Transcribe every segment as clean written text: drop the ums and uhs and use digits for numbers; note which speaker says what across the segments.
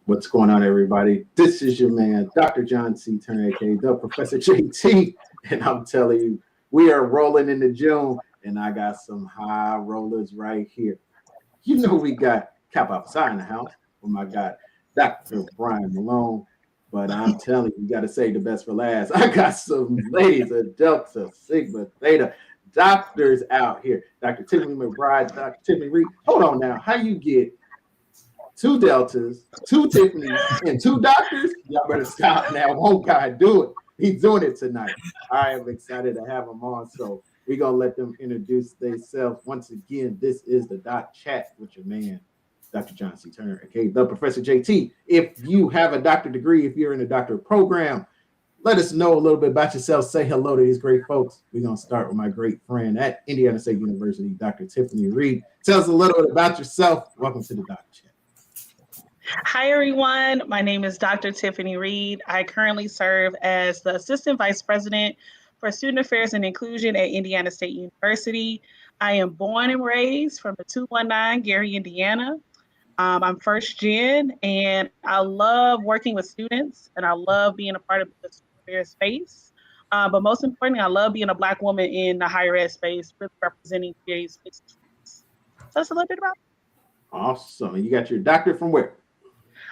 Speaker 1: What's going on, everybody? This is your man, Dr. John C. Turner, aka the Professor JT, and I'm telling you, we are rolling into June, and I got some high rollers right here. You know we got Cap Outside in the house. Oh my God, Dr. Brian Malone. But I'm telling you, you got to save the best for last. I got some ladies of Delta, Sigma, Theta, doctors out here. Dr. Tiffany McBride, Dr. Tiffany Reed. Hold on now. How you get two Deltas, two Tiffany's, and two doctors? Y'all better stop now. Won't God do it? He's doing it tonight. I am excited to have them on. So we're going to let them introduce themselves. Once again, this is the Doc Chat with your man, Dr. John C. Turner, aka the Professor JT. If you have a doctorate degree, if you're in a doctorate program, let us know a little bit about yourself. Say hello to these great folks. We're going to start with my great friend at Indiana State University, Dr. Tiffany Reed. Tell us a little bit about yourself. Welcome to the Doc Chat.
Speaker 2: Hi, everyone. My name is Dr. Tiffany Reed. I currently serve as the Assistant Vice President for Student Affairs and Inclusion at Indiana State University. I am born and raised from the 219 Gary, Indiana. I'm first gen, and I love working with students, and I love being a part of the student affairs space. But most importantly, I love being a Black woman in the higher ed space, really representing GA space. So that's a little bit about it.
Speaker 1: Awesome. And you got your doctorate from where?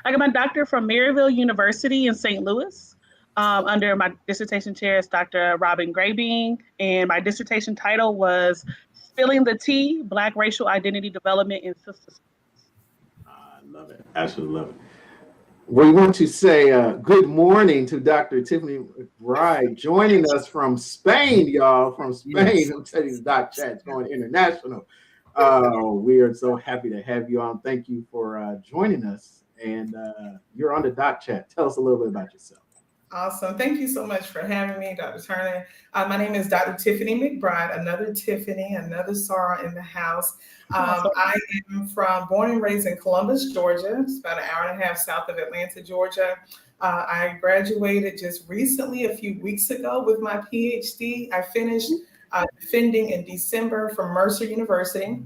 Speaker 2: I got my doctorate from Maryville University in St. Louis. Under my dissertation chair is Dr. Robin Grabing, and my dissertation title was Spilling the Tea, Black Racial Identity Development in Sister Schools.
Speaker 1: I love it. Absolutely love it. We want to say good morning to Dr. Tiffany McBride joining us from Spain, y'all. From Spain. Yes. I'm telling you, the Doc Chat's going international. We are so happy to have you on. Thank you for joining us. And you're on the Doc Chat. Tell us a little bit about yourself.
Speaker 3: Awesome. Thank you so much for having me, Dr. Turner. My name is Dr. Tiffany McBride, another Tiffany, another Sarah in the house. I am born and raised in Columbus, Georgia. It's about an hour and a half south of Atlanta, Georgia. I graduated just recently, a few weeks ago, with my PhD. I finished defending in December from Mercer University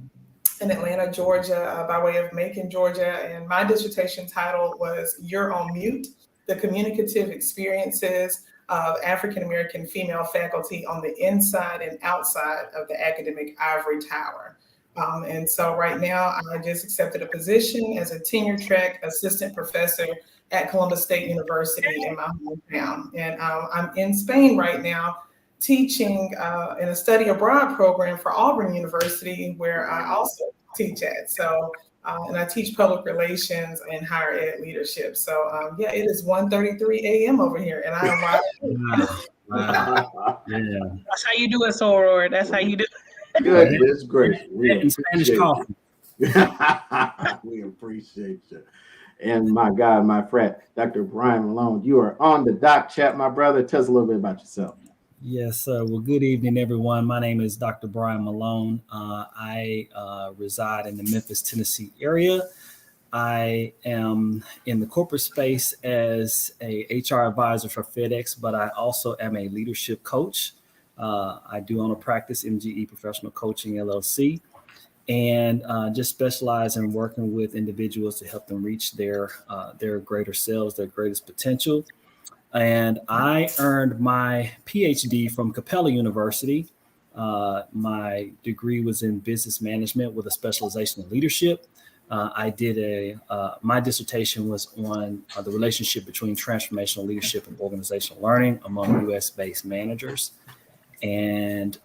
Speaker 3: in Atlanta, Georgia, by way of Macon, Georgia. And my dissertation title was You're on Mute, the communicative experiences of African-American female faculty on the inside and outside of the academic ivory tower. And so right now, I just accepted a position as a tenure track assistant professor at Columbus State University in my hometown. And I'm in Spain right now, teaching in a study abroad program for Auburn University, where I also teach at. So, and I teach public relations and higher ed leadership. So, yeah, it is 1:33 a.m. over here, and I am
Speaker 2: Wow. Yeah. That's how you do it, Soror. That's how you do it.
Speaker 1: Goodness gracious.
Speaker 4: We Spanish coffee.
Speaker 1: We appreciate you. And my God, my friend, Dr. Brian Malone, you are on the Doc Chat, my brother. Tell us a little bit about yourself.
Speaker 4: Yes, well, good evening, everyone. My name is Dr. Brian Malone. I reside in the Memphis, Tennessee area. I am in the corporate space as a HR advisor for FedEx, but I also am a leadership coach. I do own a practice, MGE Professional Coaching, LLC, and just specialize in working with individuals to help them reach their greater selves, their greatest potential. And I earned my PhD from Capella University. My degree was in business management with a specialization in leadership. My dissertation was on the relationship between transformational leadership and organizational learning among US-based managers. And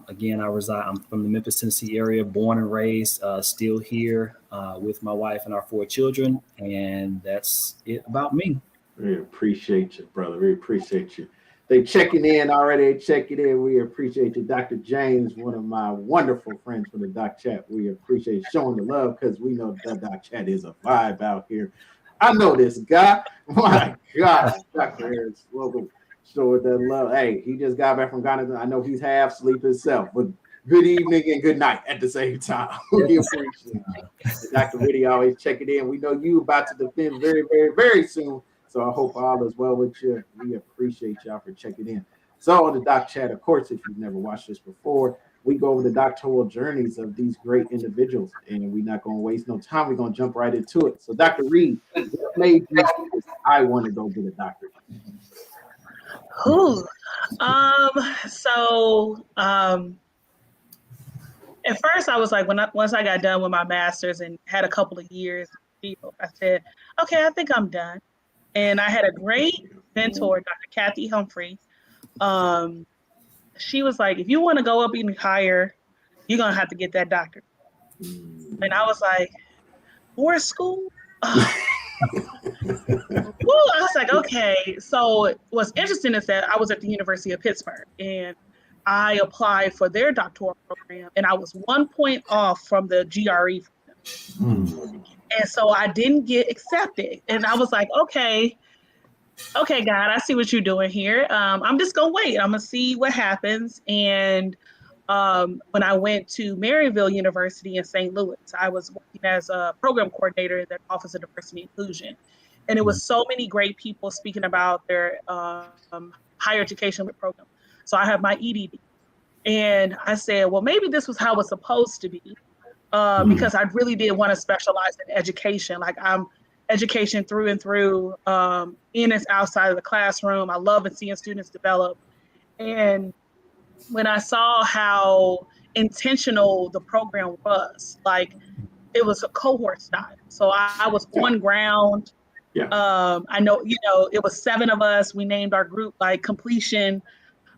Speaker 4: again, I'm from the Memphis, Tennessee area, born and raised, still here with my wife and our 4 children. And that's it about me.
Speaker 1: We appreciate you, brother. We appreciate you. They checking in already. Checking in. We appreciate you. Dr. James, one of my wonderful friends from the Doc Chat. We appreciate showing the love because we know that Doc Chat is a vibe out here. I know this guy. My God, Dr. Harris, welcome. Showing that love. Hey, he just got back from Ghana. I know he's half asleep himself, but good evening and good night at the same time. We appreciate you. Dr. Whitty always checking in. We know you about to defend very, very, very soon. So I hope all is well with you. We appreciate y'all for checking in. So on the Doc Chat, of course, if you've never watched this before, we go over the doctoral journeys of these great individuals, and we're not going to waste no time. We're going to jump right into it. So, Dr. Reed, what made you say, I want to go get a doctorate?
Speaker 2: Whew. At first I was like, once I got done with my master's and had a couple of years, I said, okay, I think I'm done. And I had a great mentor, Dr. Kathy Humphrey. She was like, if you want to go up even higher, you're going to have to get that doctorate. And I was like, more school? I was like, okay. So what's interesting is that I was at the University of Pittsburgh and I applied for their doctoral program and I was 1 point off from the GRE. And so I didn't get accepted. And I was like, okay, God, I see what you're doing here. I'm just going to wait. I'm going to see what happens. And when I went to Maryville University in St. Louis, I was working as a program coordinator in the Office of Diversity and Inclusion. And it was so many great people speaking about their higher education program. So I have my EDD. And I said, well, maybe this was how it's supposed to be, because I really did want to specialize in education. Like I'm education through and through, in and outside of the classroom. I love seeing students develop. And when I saw how intentional the program was, like it was a cohort style. So I was on ground.
Speaker 1: Yeah.
Speaker 2: I know, it was 7 of us. We named our group like completion,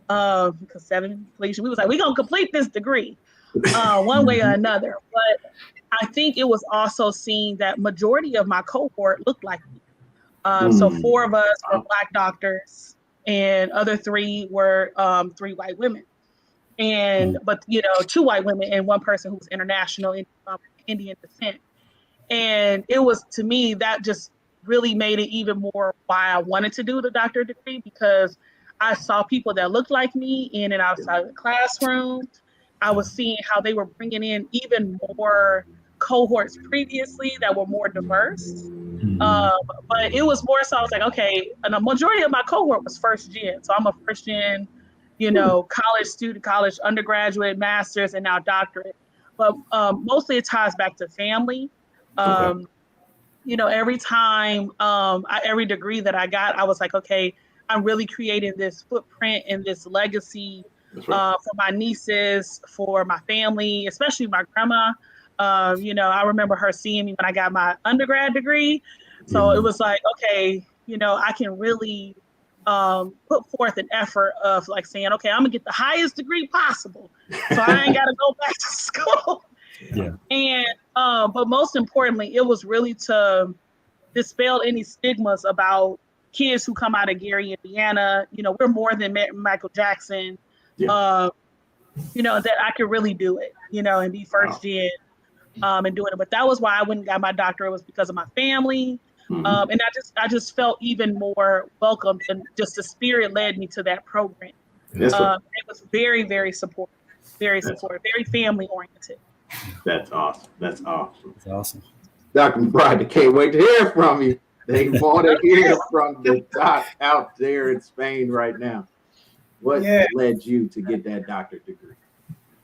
Speaker 2: because 7 completion. We was like, we're going to complete this degree one way or another. But I think it was also seeing that majority of my cohort looked like me. So 4 of us were Black doctors and other 3 were 3 white women. But 2 white women and 1 person who was international Indian descent. And it was, to me, that just really made it even more why I wanted to do the doctorate degree, because I saw people that looked like me in and outside of the classroom. I was seeing how they were bringing in even more cohorts previously that were more diverse. But it was more so I was like, okay, and a majority of my cohort was first gen. So I'm a first gen, college student, college undergraduate, master's, and now doctorate. But mostly it ties back to family.
Speaker 1: Okay.
Speaker 2: Every time, every degree that I got, I was like, okay, I'm really creating this footprint and this legacy for my nieces, for my family, especially my grandma. I remember her seeing me when I got my undergrad degree. So it was like, okay, I can really put forth an effort of like saying, okay, I'm gonna get the highest degree possible. So I ain't gotta go back to school.
Speaker 4: Yeah.
Speaker 2: And but most importantly, it was really to dispel any stigmas about kids who come out of Gary, Indiana. We're more than Michael Jackson. That I could really do it, and be first gen and doing it. But that was why I went and got my doctorate, was because of my family. And I just felt even more welcomed, and just the spirit led me to that program. It was very, very supportive, very family oriented.
Speaker 1: That's awesome. That's awesome. Dr. McBride, I can't wait to hear from you. They want to hear from the doc out there in Spain right now. What led you to get that doctorate degree?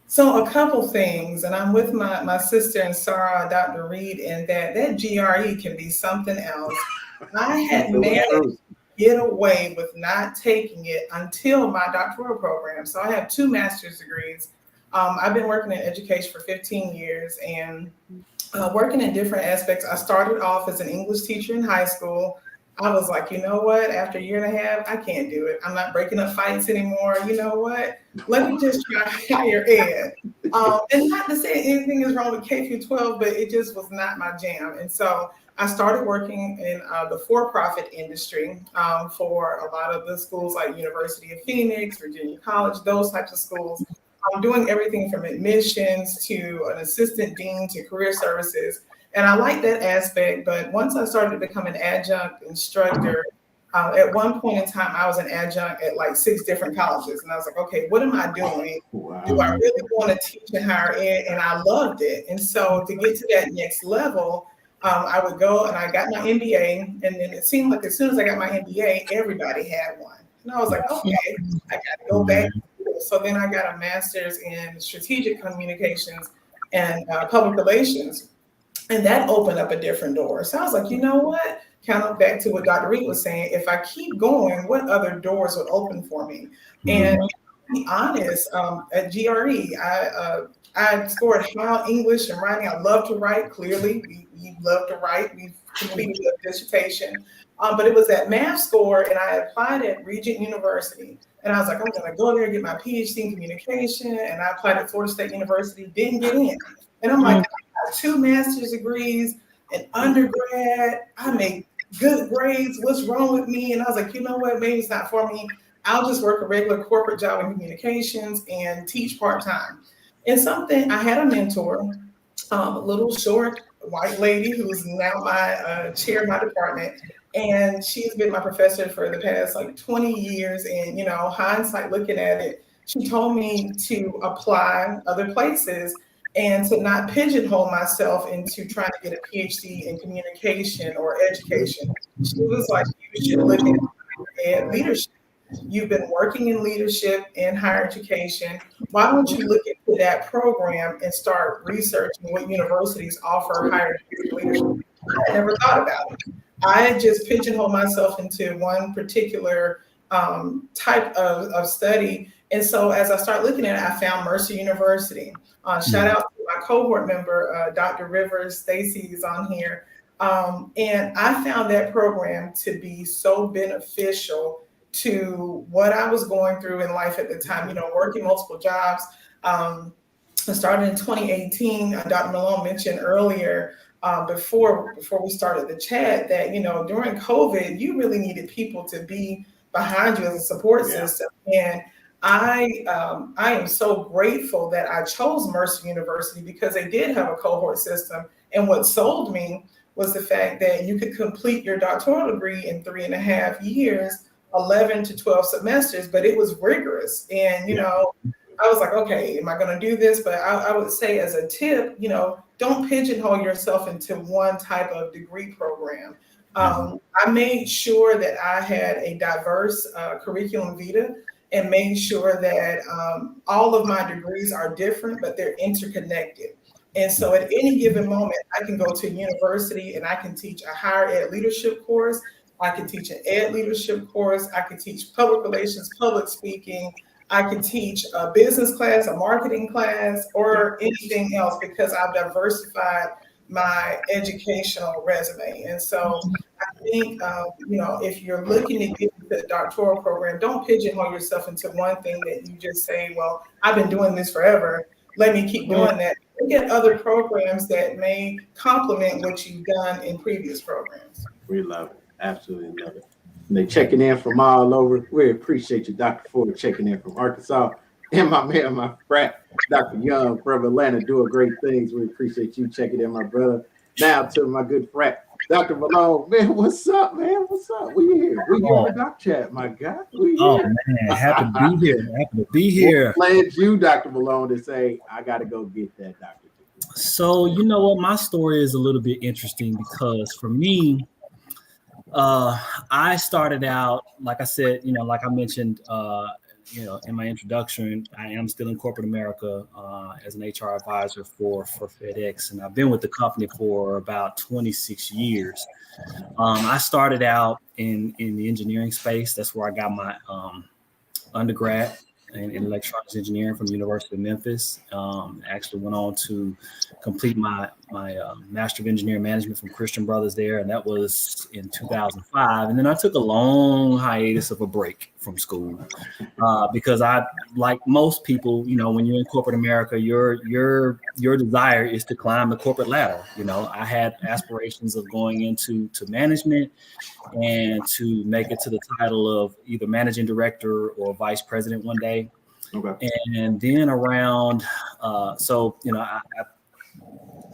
Speaker 3: So a couple things, and I'm with my sister and Sarah, Dr. Reed, and that GRE can be something else. I had managed to get away with not taking it until my doctoral program. So I have 2 master's degrees. I've been working in education for 15 years and working in different aspects. I started off as an English teacher in high school. I was like, you know what? After a year and a half, I can't do it. I'm not breaking up fights anymore. You know what? Let me just try higher ed. And not to say anything is wrong with K through 12, but it just was not my jam. And so I started working in the for-profit industry for a lot of the schools like University of Phoenix, Virginia College, those types of schools. I'm doing everything from admissions to an assistant dean to career services. And I like that aspect, but once I started to become an adjunct instructor, at one point in time, I was an adjunct at like 6 different colleges. And I was like, okay, what am I doing?
Speaker 1: Wow.
Speaker 3: Do I really want to teach in higher ed? And I loved it. And so to get to that next level, I would go and I got my MBA. And then it seemed like as soon as I got my MBA, everybody had one. And I was like, okay, I got to go back to So then I got a master's in strategic communications and public relations. And that opened up a different door. So I was like, you know what? Kind of back to what Dr. Reed was saying, if I keep going, what other doors would open for me? And to be honest, at GRE, I scored high English and writing. I love to write, clearly. We love to write. We completed a dissertation. But it was that math score, and I applied at Regent University. And I was like, I'm going to go there and get my PhD in communication. And I applied at Florida State University, didn't get in. And I'm like, I got 2 master's degrees, an undergrad. I make good grades. What's wrong with me? And I was like, you know what? Maybe it's not for me. I'll just work a regular corporate job in communications and teach part-time. And I had a mentor, a little short white lady who's now my chair of my department. And she's been my professor for the past 20 years. And, hindsight looking at it, she told me to apply other places and to not pigeonhole myself into trying to get a PhD in communication or education. She was like, you should look at leadership. You've been working in leadership and higher education. Why don't you look into that program and start researching what universities offer higher education leadership? I never thought about it. I just pigeonholed myself into one particular type of study. And so as I started looking at it, I found Mercer University. Shout out to my cohort member, Dr. Rivers. Stacy is on here. And I found that program to be so beneficial to what I was going through in life at the time, working multiple jobs. I started in 2018. Dr. Malone mentioned earlier, before we started the chat, that, during COVID, you really needed people to be behind you as a support system. And I am so grateful that I chose Mercer University because they did have a cohort system. And what sold me was the fact that you could complete your doctoral degree in 3.5 years, 11 to 12 semesters, but it was rigorous. And, I was like, okay, am I going to do this? But I would say as a tip, don't pigeonhole yourself into one type of degree program. I made sure that I had a diverse curriculum vitae and made sure that all of my degrees are different, but they're interconnected. And so at any given moment, I can go to university and I can teach a higher ed leadership course. I can teach an ed leadership course. I can teach public relations, public speaking. I can teach a business class, a marketing class, or anything else because I've diversified my educational resume. And so I think, if you're looking to get into the doctoral program, don't pigeonhole yourself into one thing that you just say, well, I've been doing this forever. Let me keep doing that. Look at other programs that may complement what you've done in previous programs.
Speaker 1: We love it. Absolutely love it. And they checking in from all over. We appreciate you, Dr. Ford, checking in from Arkansas. And my man, my frat, Dr. Young from Atlanta, doing great things. We appreciate you checking in, my brother. Now to my good frat, Dr. Malone. Man, what's up, man? What's up? We here. We here in the doc chat, my guy. We here.
Speaker 4: Oh, man. Happy to be here. Happy to be here.
Speaker 1: What led you, Dr. Malone, to say, I got to go get that doctor?
Speaker 4: So, you know what? My story is a little bit interesting because for me, I started out, like I said, like I mentioned, in my introduction, I am still in corporate America as an HR advisor for FedEx, and I've been with the company for about 26 years. I started out in the engineering space. That's where I got my undergrad in electronics engineering from the University of Memphis. Actually went on to complete my Master of Engineering Management from Christian Brothers there, and that was in 2005. And then I took a long hiatus of a break from school because I, like most people, when you're in corporate America, your desire is to climb the corporate ladder. I had aspirations of going into management and to make it to the title of either managing director or vice president one day. Okay. And then around, I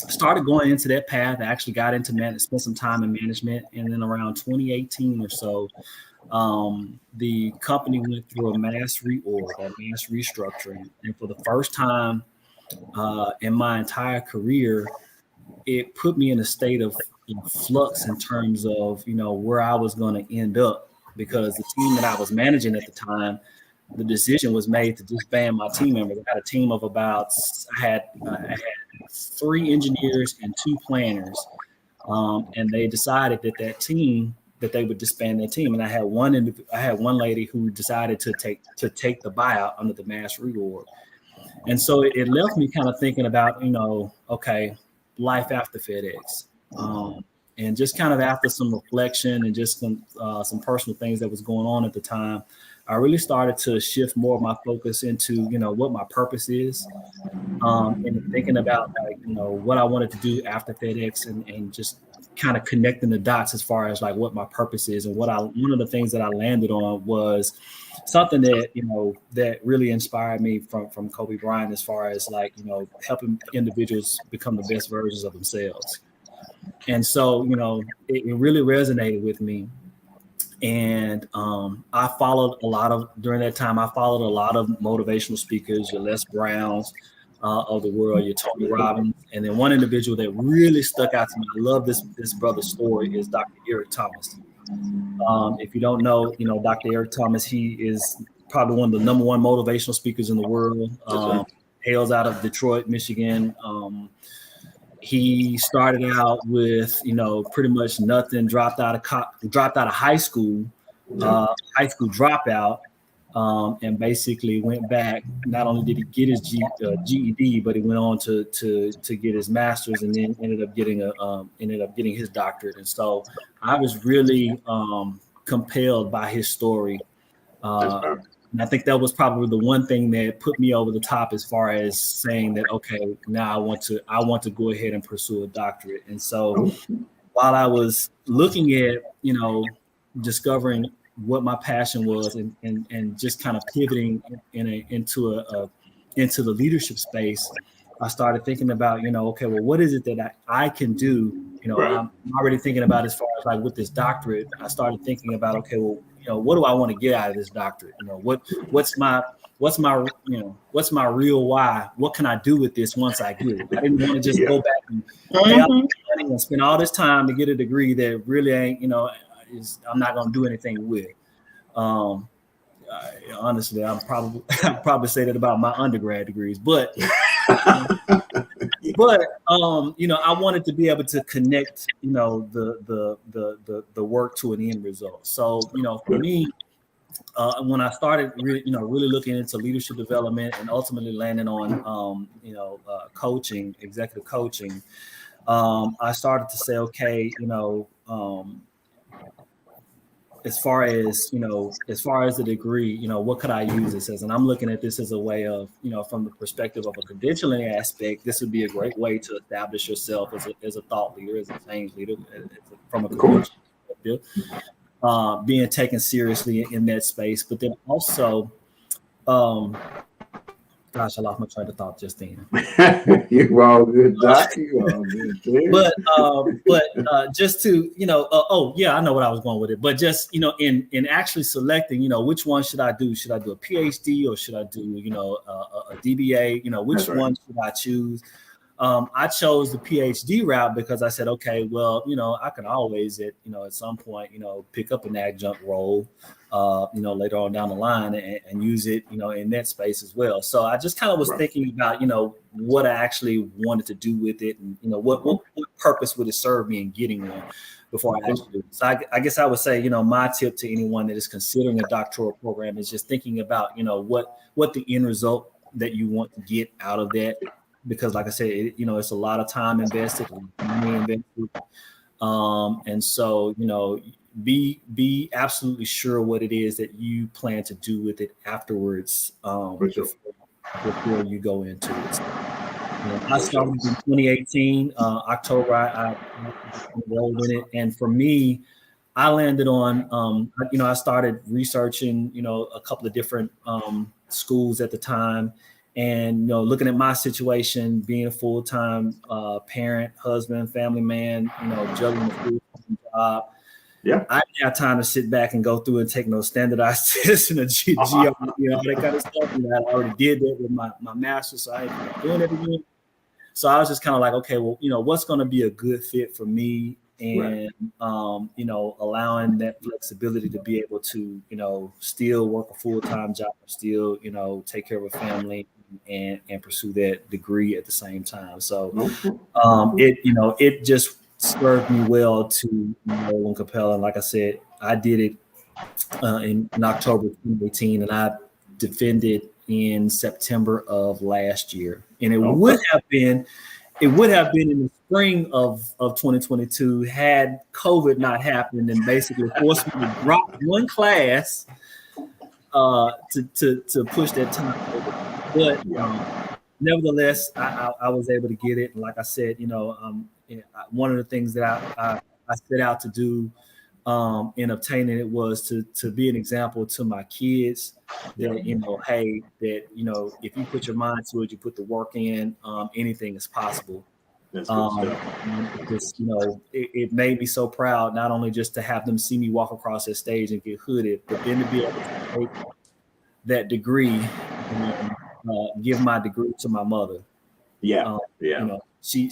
Speaker 4: started going into that path. I actually got into management, spent some time in management. And then around 2018 or so, the company went through a mass reorg, or mass restructuring. And for the first time in my entire career, it put me in a state of flux in terms of, where I was going to end up, because the team that I was managing at the time, the decision was made to disband my team members. I had a team of I had 3 engineers and 2 planners, and they decided that they would disband their team. And I had one lady who decided to take the buyout under the mass reorg. And so it left me kind of thinking about, okay, life after FedEx. And just kind of after some reflection and just some personal things that was going on at the time, I really started to shift more of my focus into, what my purpose is, and thinking about what I wanted to do after FedEx, and just kind of connecting the dots as far as like what my purpose is. And one of the things that I landed on was something that, that really inspired me from Kobe Bryant, as far as like, helping individuals become the best versions of themselves. And so, it really resonated with me. And I followed during that time, I followed a lot of motivational speakers, your Les Browns of the world, your Tony Robbins. And then one individual that really stuck out to me, I love this brother's story, is Dr. Eric Thomas. If you don't know, Dr. Eric Thomas, he is probably one of the number 1 motivational speakers in the world. Hails out of Detroit, Michigan. He started out with, pretty much nothing, dropped out of high school, high school dropout, and basically went back. Not only did he get his GED, but he went on to get his master's, and then ended up getting his doctorate. And so I was really compelled by his story. And I think that was probably the one thing that put me over the top, as far as saying that, okay, now I want to go ahead and pursue a doctorate. And so while I was looking at, discovering what my passion was, and just kind of pivoting into the leadership space, I started thinking about, okay, well, what is it that I can do? I'm already thinking about, as far as like with this doctorate, I started thinking about, okay, well, what do I want to get out of this doctorate? What's my real why? What can I do with this once I get it? I didn't want to just go back and pay all this money and spend all this time to get a degree that really ain't, I'm not going to do anything with. Honestly, I'd probably say that about my undergrad degrees, but I wanted to be able to connect, the work to an end result. So, for me, when I started really looking into leadership development, and ultimately landing on, coaching, executive coaching, I started to say, okay, as far as the degree, what could I use this as? And I'm looking at this as a way of, from the perspective of a credentialing aspect, this would be a great way to establish yourself as a thought leader, as a change leader, from a credentialing perspective, being taken seriously in that space. But then also, gosh, I lost my train of thought just then.
Speaker 1: You're all good, Doc. You're all good, dude.
Speaker 4: But just to, I know what I was going with it. But just, in actually selecting, which one should I do? Should I do a PhD, or should I do, a DBA? Which one should I choose? I chose the PhD route because I said, okay, well, I can always at some point, pick up an adjunct role, later on down the line, and use it, in that space as well. So I just kind of was thinking about, what I actually wanted to do with it, and, what purpose would it serve me in getting one before I actually do it. So I guess I would say, my tip to anyone that is considering a doctoral program is just thinking about, what the end result that you want to get out of that. Because like I said, it's a lot of time invested, money invested. And so, be absolutely sure what it is that you plan to do with it afterwards, before you go into it. So, I started in 2018, October, I enrolled in it. And for me, I landed on, I started researching, a couple of different schools at the time. And, looking at my situation, being a full-time parent, husband, family man, juggling the full-time job.
Speaker 1: Yeah,
Speaker 4: I didn't have time to sit back and go through and take no standardized tests and a GRE, all that kind of stuff. I already did that with my master's, so I ain't doing it again. So I was just kind of like, okay, well, what's going to be a good fit for me and allowing that flexibility to be able to still work a full-time job, still take care of a family and pursue that degree at the same time. So it just served me well to enroll in Capella. And like I said, I did it in October 2018, and I defended in September of last year. And it would have been in the spring of 2022 had COVID not happened and basically forced me to drop one class to push that time over. But nevertheless, I was able to get it. And like I said, one of the things that I set out to do in obtaining it was to be an example to my kids that, hey, that, if you put your mind to it, you put the work in, anything is possible. It made me so proud, not only just to have them see me walk across that stage and get hooded, but then to be able to take that degree and give my degree to my mother. She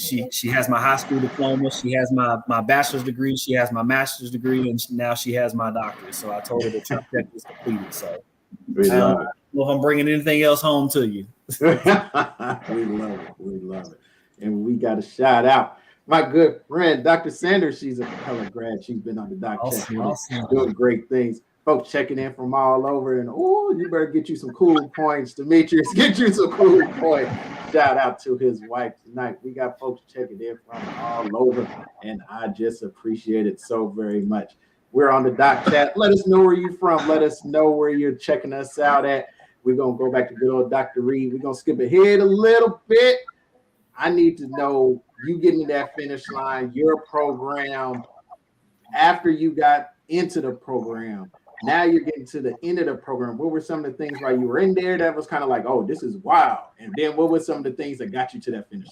Speaker 4: has my high school diploma. She has my bachelor's degree. She has my master's degree, and now she has my doctorate. So I told her the trifecta is completed. So I don't know if I'm bringing anything else home to you.
Speaker 1: We love it. We love it. And we got a shout out my good friend, Dr. Sanders. She's a Capella grad. She's been on the doc check, doing great things. Folks checking in from all over, and you better get you some cool points, Demetrius. Get you some cool points. Shout out to his wife tonight. We got folks checking in from all over, and I just appreciate it so very much. We're on the doc chat. Let us know where you're from. Let us know where you're checking us out at. We're gonna go back to good old Dr. Reed. We're gonna skip ahead a little bit. I need to know you getting to that finish line, your program, after you got into the program. Now you're getting to the end of the program. What were some of the things while you were in there that was kind of like, oh, this is wild? And then what were some of the things that got you to that finish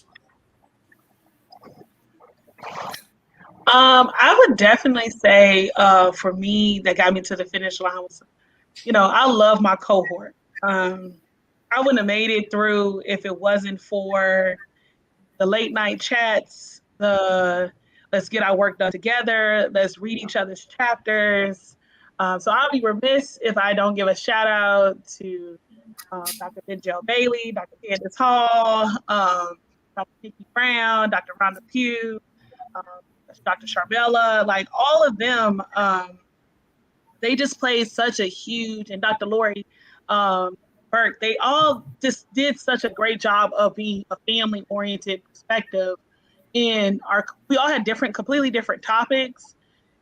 Speaker 1: line?
Speaker 2: I would definitely say for me, that got me to the finish line was, I love my cohort. I wouldn't have made it through if it wasn't for the late night chats, the let's get our work done together, let's read each other's chapters. So I'll be remiss if I don't give a shout out to Dr. Benjel Bailey, Dr. Candace Hall, Dr. Nikki Brown, Dr. Rhonda Pugh, Dr. Charbella, like all of them, they just played such a huge, and Dr. Lori Burke, they all just did such a great job of being a family-oriented perspective. We all had completely different topics.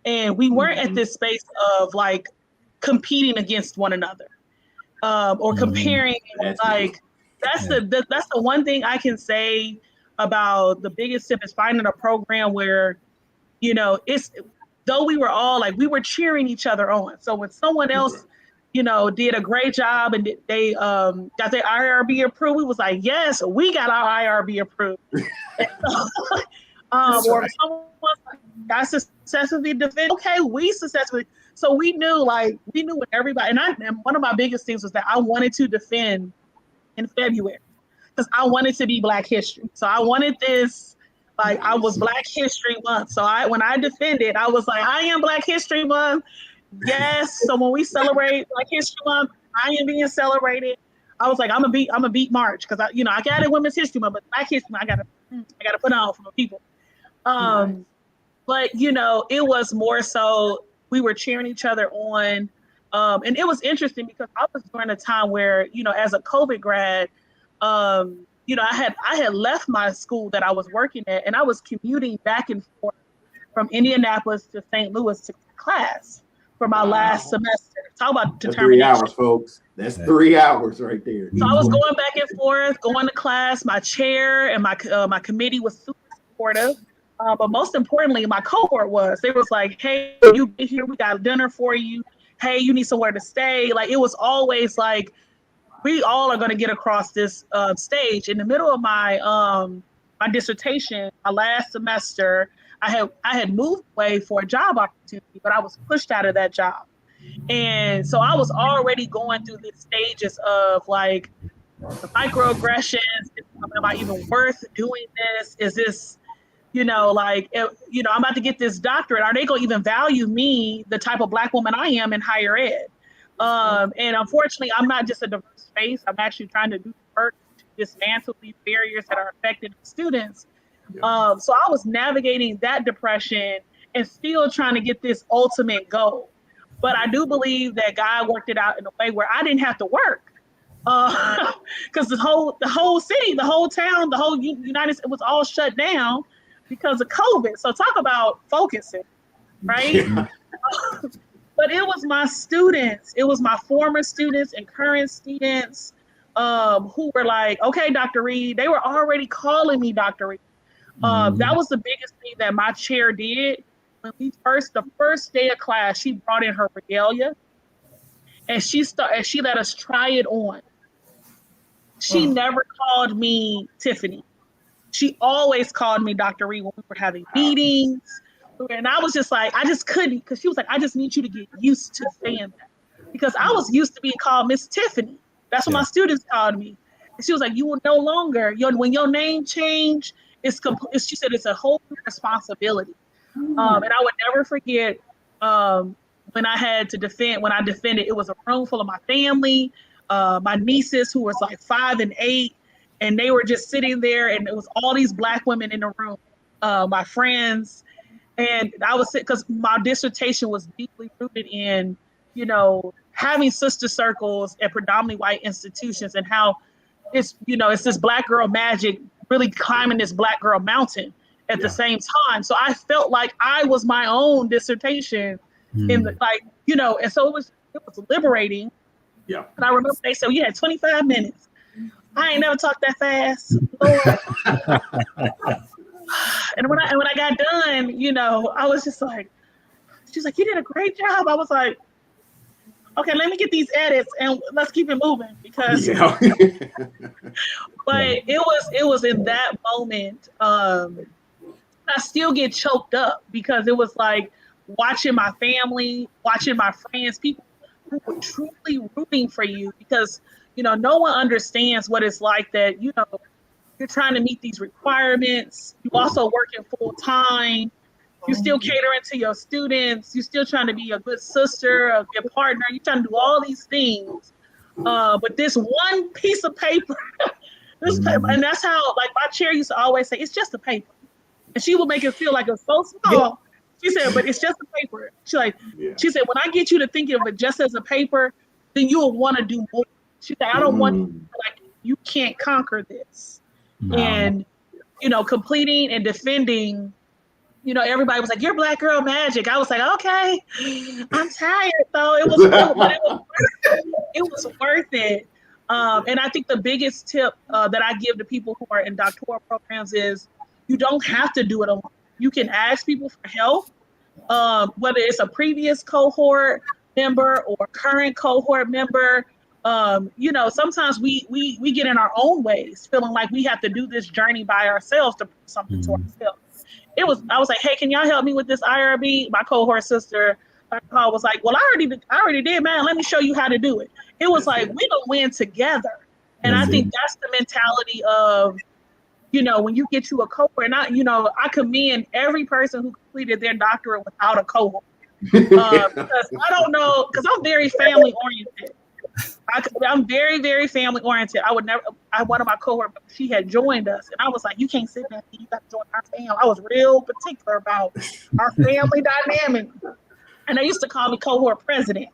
Speaker 2: And we weren't at this space of like competing against one another or comparing. Like that's the one thing I can say about the biggest tip is finding a program where, it's though we were all like we were cheering each other on. So when someone else, did a great job and they got their IRB approved, we was like, yes, we got our IRB approved. Or if someone got successfully defended, okay, we successfully. So we knew what everybody, and one of my biggest things was that I wanted to defend in February because I wanted to be Black History. So I wanted this, I was Black History Month. So when I defended, I was like, I am Black History Month. Yes. So when we celebrate Black History Month, I am being celebrated. I was like, I'm gonna beat March because I got it Women's History Month, but Black History Month, I gotta put on for my people. But it was more so we were cheering each other on. And it was interesting because I was during a time where, as a COVID grad, I had left my school that I was working at and I was commuting back and forth from Indianapolis to St. Louis to class for my last semester. Talk about determination.
Speaker 1: 3 hours, folks. That's 3 hours right there.
Speaker 2: So I was going back and forth, going to class. My chair and my committee was super supportive. But most importantly, my cohort they was like, hey, you get here, we got dinner for you. Hey, you need somewhere to stay. Like, it was always like, we all are going to get across this stage. In the middle of my my dissertation, my last semester, I had moved away for a job opportunity, but I was pushed out of that job. And so I was already going through these stages of like the microaggressions. Am I even worth doing this? Is this Like, I'm about to get this doctorate. Are they going to even value me, the type of Black woman I am in higher ed? And unfortunately, I'm not just a diverse face. I'm actually trying to do work to dismantle these barriers that are affecting students. Yeah. So I was navigating that depression and still trying to get this ultimate goal. But I do believe that God worked it out in a way where I didn't have to work. Because the whole city, the whole town, the whole United States was all shut down because of COVID. So talk about focusing, right? Yeah. But it was my students, it was my former students and current students who were like, okay, Dr. Reed, they were already calling me Dr. Reed. That was the biggest thing that my chair did. When the first day of class, she brought in her regalia and she let us try it on. She never called me Tiffany. She always called me Dr. Reed when we were having meetings. And I was just like, I just couldn't, because she was like, I just need you to get used to saying that. Because I was used to being called Miss Tiffany. That's what my students called me. And she was like, you will no longer, when your name change, she said, it's a whole responsibility. And I would never forget when I defended, it was a room full of my family, my nieces who was like 5 and 8, and they were just sitting there, and it was all these Black women in the room, my friends. And I was, because my dissertation was deeply rooted in, having sister circles at predominantly white institutions, and how it's this Black girl magic really climbing this Black girl mountain at the same time. So I felt like I was my own dissertation and so it was liberating. Yeah. And I remember they said, you had 25 minutes. I ain't never talked that fast. And when I got done, I was just like, she's like, you did a great job. I was like, okay, let me get these edits and let's keep it moving, because but it was in that moment, I still get choked up, because it was like watching my family, watching my friends, people who were truly rooting for you, because no one understands what it's like that, you're trying to meet these requirements. You also working full time. You're still catering to your students. You're still trying to be a good sister, a good partner. You're trying to do all these things. But this one piece of paper, paper, and that's how, like, my chair used to always say, it's just a paper. And she would make it feel like it's so small. She said, but it's just a paper. She said, when I get you to think of it just as a paper, then you'll want to do more. She said, I don't want you to feel like you can't conquer this. And, completing and defending, everybody was like, you're Black girl magic. I was like, okay, I'm tired though. It was worth it. And I think the biggest tip that I give to people who are in doctoral programs is, you don't have to do it alone. You can ask people for help, whether it's a previous cohort member or current cohort member. Sometimes we get in our own ways, feeling like we have to do this journey by ourselves to prove something to ourselves. I was like, hey, can y'all help me with this IRB? My cohort sister was like, well, I already did, man. Let me show you how to do it. It was like, we don't win together. And I think that's the mentality of, when you get to a cohort, and I commend every person who completed their doctorate without a cohort. Because I don't know, because I'm very family oriented. I'm very, very family oriented. One of my cohort, she had joined us, and I was like, you can't sit there, you got to join our family. I was real particular about our family dynamic. And they used to call me cohort president.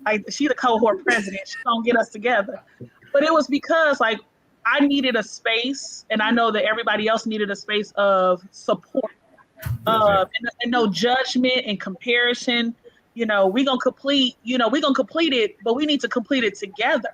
Speaker 2: Like, she's the cohort president. She's going to get us together. But it was because, like, I needed a space, and I know that everybody else needed a space of support, and no judgment and comparison. We're gonna complete it, but we need to complete it together.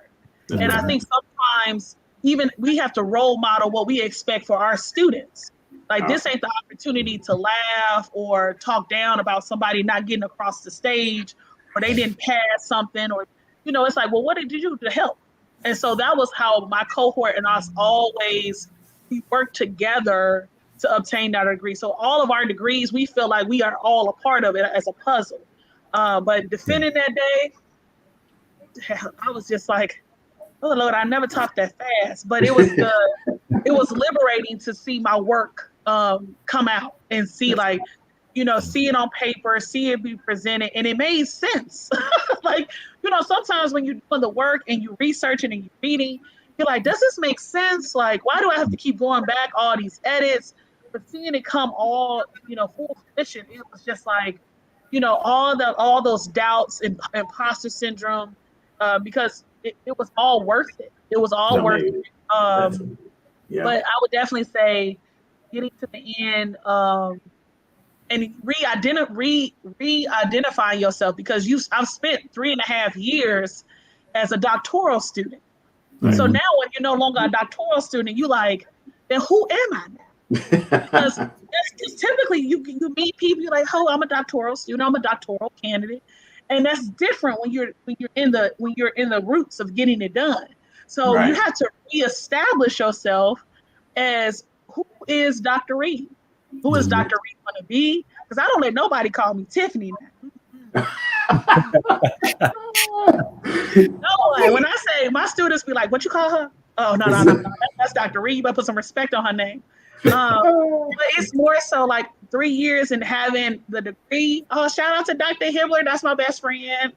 Speaker 2: And I think sometimes even we have to role model what we expect for our students. Like, this ain't the opportunity to laugh or talk down about somebody not getting across the stage, or they didn't pass something, or it's like, well, what did you do to help? And so that was how my cohort and us we worked together to obtain that degree. So all of our degrees, we feel like we are all a part of it as a puzzle. But defending that day, I was just like, oh Lord, I never talked that fast. But it was liberating to see my work come out. and see like, see it on paper, see it be presented, and it made sense. Like, sometimes when you're doing the work and you're researching and you're reading, you're like, does this make sense? Like, why do I have to keep going back all these edits? But seeing it come all, full fruition, it was just like, all those doubts and imposter syndrome, because it was all worth it. It was all worth it. But I would definitely say getting to the end, and re-identifying yourself, because I've spent 3.5 years as a doctoral student. Right. So now when you're no longer a doctoral student, you like, then who am I now? Because typically you meet people, you're like, oh, I'm a doctoral student, I'm a doctoral candidate. And that's different when you're in the roots of getting it done. So you have to reestablish yourself as, who is Dr. Reed? Who is Dr. Reed going to be? Because I don't let nobody call me Tiffany now. No, when I say, my students be like, what you call her? Oh, no. That's Dr. Reed. You better put some respect on her name. But it's more so like 3 years and having the degree. Oh, shout out to Dr. Hibbler. That's my best friend.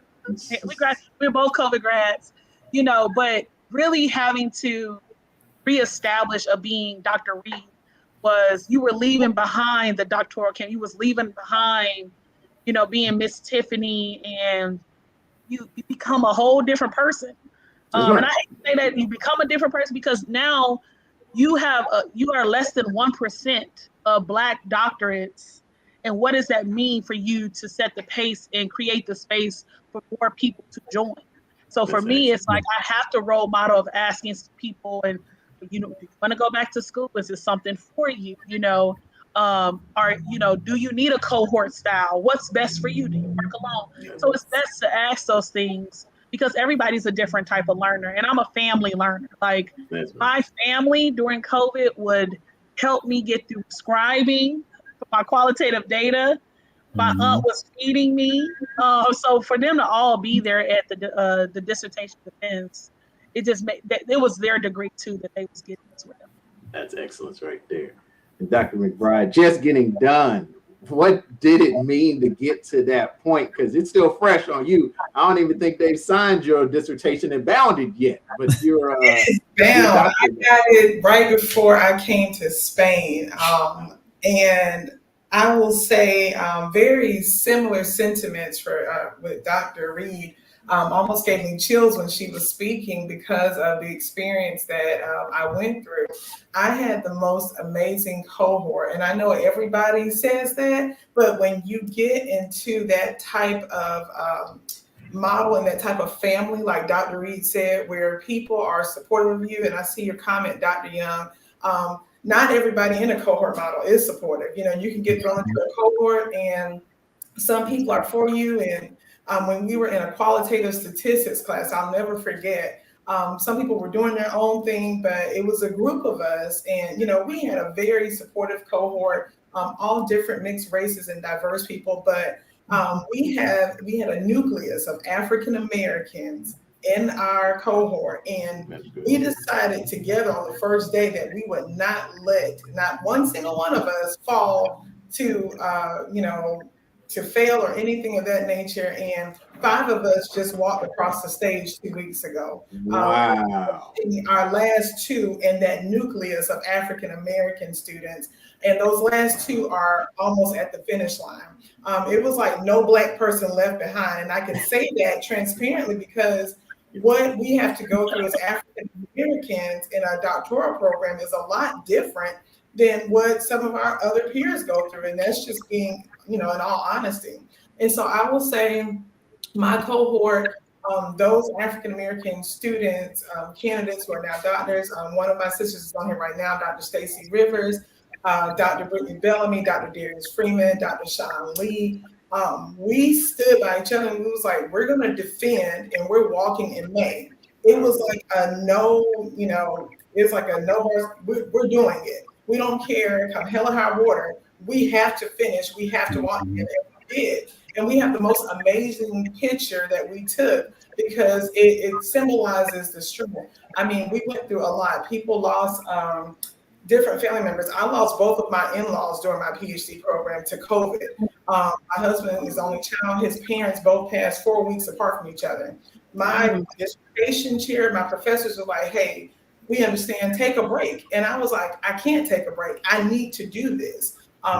Speaker 2: We're both COVID grads, but really having to reestablish a being Dr. Reed was, you were leaving behind the doctoral camp. You was leaving behind, being Miss Tiffany, and you become a whole different person. And I hate to say that you become a different person, because now you are less than 1% of Black doctorates. And what does that mean for you to set the pace and create the space for more people to join? So for me, it's like, I have to role model of asking people, and do you want to go back to school? Is this something for you? Do you need a cohort style? What's best for you? Do you work alone? So it's best to ask those things, because everybody's a different type of learner. And I'm a family learner. Like, my family during COVID would help me get through scribing my qualitative data. My aunt was feeding me. So for them to all be there at the dissertation defense, it just made that it was their degree too that they was getting as well.
Speaker 1: That's excellence right there. And Dr. McBride, just getting done. What did it mean to get to that point? Because it's still fresh on you. I don't even think they've signed your dissertation and bound it yet. But you're
Speaker 3: it's bound. I got it right before I came to Spain, and I will say very similar sentiments with Dr. Reed. Almost gave me chills when she was speaking, because of the experience that I went through. I had the most amazing cohort, and I know everybody says that, but when you get into that type of model and that type of family, like Dr. Reed said, where people are supportive of you, and I see your comment, Dr. Young, not everybody in a cohort model is supportive. You can get thrown into a cohort and some people are for you, and when we were in a qualitative statistics class, I'll never forget, some people were doing their own thing, but it was a group of us. And, we had a very supportive cohort, all different mixed races and diverse people. But we had a nucleus of African Americans in our cohort. And we decided together on the first day that we would not let not one single one of us fall to, to fail or anything of that nature. And 5 of us just walked across the stage 2 weeks ago.
Speaker 1: Wow.
Speaker 3: Our last 2 in that nucleus of African American students. And those last 2 are almost at the finish line. It was like no Black person left behind. And I can say that transparently, because what we have to go through as African Americans in our doctoral program is a lot different than what some of our other peers go through. And that's just being, in all honesty. And so I will say my cohort, those African-American students, candidates who are now doctors, one of my sisters is on here right now, Dr. Stacey Rivers, Dr. Brittany Bellamy, Dr. Darius Freeman, Dr. Sean Lee. We stood by each other and we was like, we're going to defend, and we're walking in May. It was like a no, it's like a no, we're doing it. We don't care, come hell or high water. We have to finish. We have to walk in, and we did. And we have the most amazing picture that we took, because it symbolizes the struggle. I mean, we went through a lot. People lost different family members. I lost both of my in-laws during my PhD program to COVID. My husband is only child. His parents both passed 4 weeks apart from each other. My dissertation chair, my professors were like, hey, we understand, take a break. And I was like, I can't take a break. I need to do this.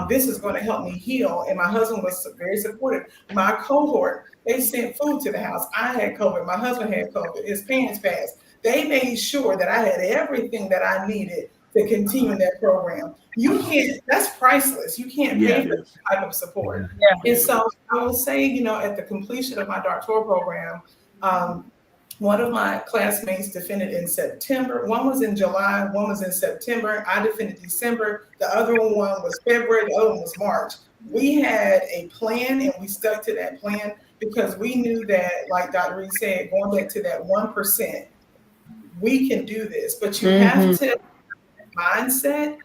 Speaker 3: This is going to help me heal. And my husband was very supportive. My cohort, they sent food to the house. I had COVID. My husband had COVID. His parents passed. They made sure that I had everything that I needed to continue that program. You can't, that's priceless. You can't pay for this type of support. And so I will say, you know, at the completion of my doctoral program, one of my classmates defended in September. One was in July, one was in September. I defended December. The other one was February, the other one was March. We had a plan and we stuck to that plan because we knew that, like Dr. Reed said, going back to that 1%, we can do this, but you have to have mindset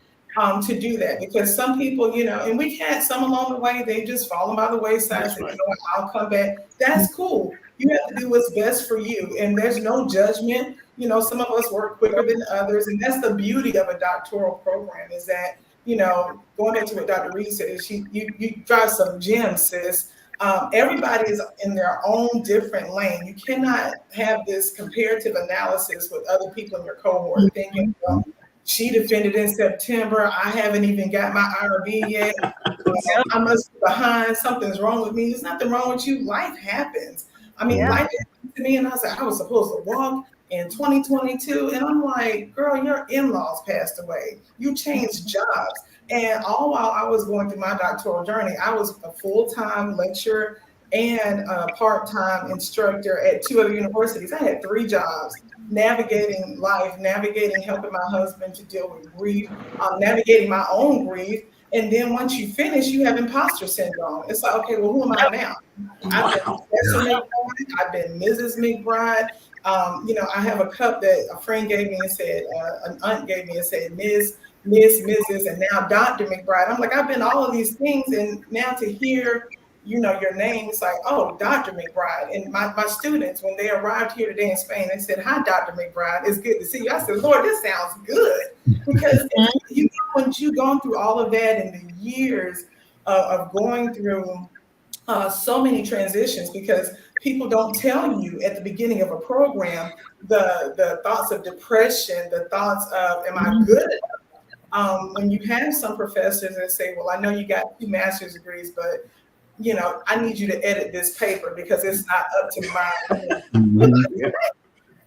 Speaker 3: to do that, because some people, you know, and we had some along the way, they just fallen by the wayside. Said, you know what, I'll come back. That's cool. You have to do what's best for you, and there's no judgment. You know, some of us work quicker than others, and that's the beauty of a doctoral program, is that, you know, going back to what Dr. Reed said, you drive some gems, sis. Everybody is in their own different lane. You cannot have this comparative analysis with other people in your cohort thinking, well, she defended in September. I haven't even got my IRB yet. I must be behind. Something's wrong with me. There's nothing wrong with you. Life happens. I mean, life happened to me, and I was like, I was supposed to walk in 2022. And I'm like, girl, your in-laws passed away. You changed jobs. And all while I was going through my doctoral journey, I was a full-time lecturer and a part-time instructor at 2 other universities. I had 3 jobs, navigating life, navigating helping my husband to deal with grief, navigating my own grief. And then once you finish, you have imposter syndrome. It's like, okay, well, who am I now? I've been Professor McBride, I've been Mrs. McBride. You know, I have a cup that a friend gave me and said, an aunt gave me and said, Miss, Mrs., and now Dr. McBride. I'm like, I've been all of these things, and now to hear, you know, your name, it's like, oh, Dr. McBride. And my students, when they arrived here today in Spain, they said, hi, Dr. McBride, it's good to see you. I said, Lord, this sounds good. Because you know, once you've gone through all of that and the years of going through so many transitions, because people don't tell you at the beginning of a program the thoughts of depression, the thoughts of, am I good enough? When you have some professors that say, well, I know you got 2 master's degrees, but you know, I need you to edit this paper because it's not up to my.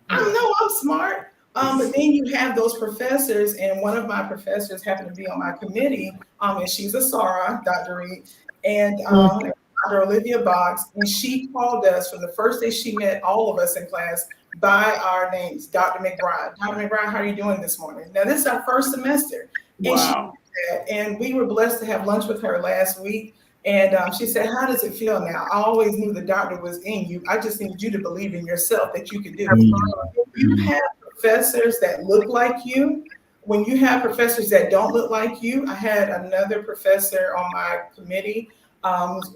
Speaker 3: I know I'm smart. But then you have those professors, and one of my professors happened to be on my committee, and she's a Sarah, Dr. Reed, and Dr. Olivia Boggs, and she called us from the first day she met all of us in class by our names, Dr. McBride. Dr. McBride, how are you doing this morning? Now, this is our first semester.
Speaker 1: Wow.
Speaker 3: And we were blessed to have lunch with her last week. And she said, how does it feel now? I always knew the doctor was in you. I just need you to believe in yourself that you can do it. You have professors that look like you. When you have professors that don't look like you, I had another professor on my committee,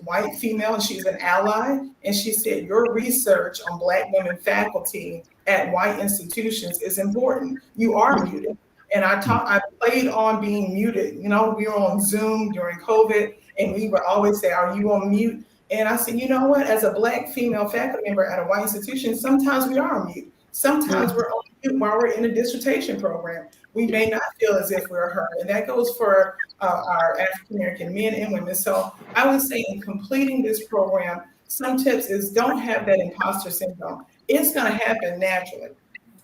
Speaker 3: white female, and she's an ally. And she said, your research on Black women faculty at white institutions is important. You are muted. And I played on being muted. You know, we were on Zoom during COVID, and we would always say, are you on mute? And I said, you know what, as a Black female faculty member at a white institution, sometimes we are on mute. Sometimes we're on mute while we're in a dissertation program. We may not feel as if we're heard. And that goes for our African-American men and women. So I would say in completing this program, some tips is don't have that imposter syndrome. It's going to happen naturally.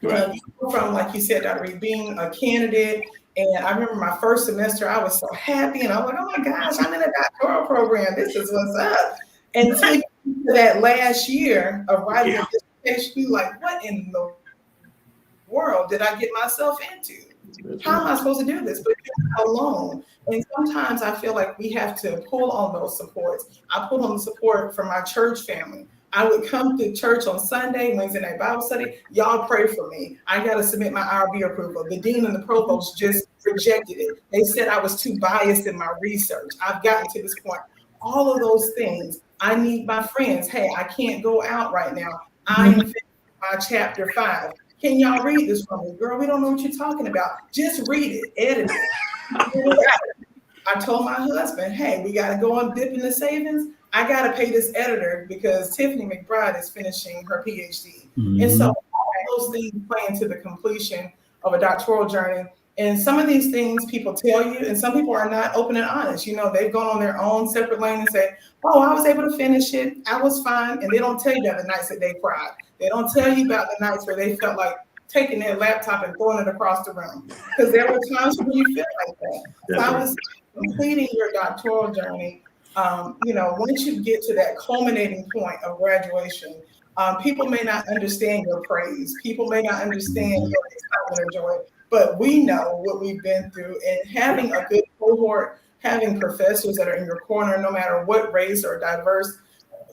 Speaker 3: Right. You go from, like you said, Dr. Reed, being a candidate. And I remember my first semester, I was so happy. And I was like, oh my gosh, I'm in a doctoral program. This is what's up. And until you get to that last year of writing a dissertation, you're like, what in the world did I get myself into? How am I supposed to do this? But you're not alone. And sometimes I feel like we have to pull on those supports. I pull on the support from my church family. I would come to church on Sunday, Wednesday night Bible study. Y'all pray for me. I got to submit my IRB approval. The dean and the provost just rejected it. They said I was too biased in my research. I've gotten to this point. All of those things. I need my friends. Hey, I can't go out right now. I am finishing my chapter 5. Can y'all read this for me? Girl, we don't know what you're talking about. Just read it, edit it. I told my husband, hey, we got to go and dip in the savings. I got to pay this editor because Tiffany McBride is finishing her PhD. Mm-hmm. And so all those things play into the completion of a doctoral journey. And some of these things people tell you, and some people are not open and honest. You know, they've gone on their own separate lane and say, oh, I was able to finish it. I was fine. And they don't tell you about the nights that they cried. They don't tell you about the nights where they felt like taking their laptop and throwing it across the room. Because there were times when you feel like that. So I was completing your doctoral journey. You know, once you get to that culminating point of graduation, people may not understand your praise. People may not understand your excitement or joy, but we know what we've been through, and having a good cohort, having professors that are in your corner, no matter what race or diverse,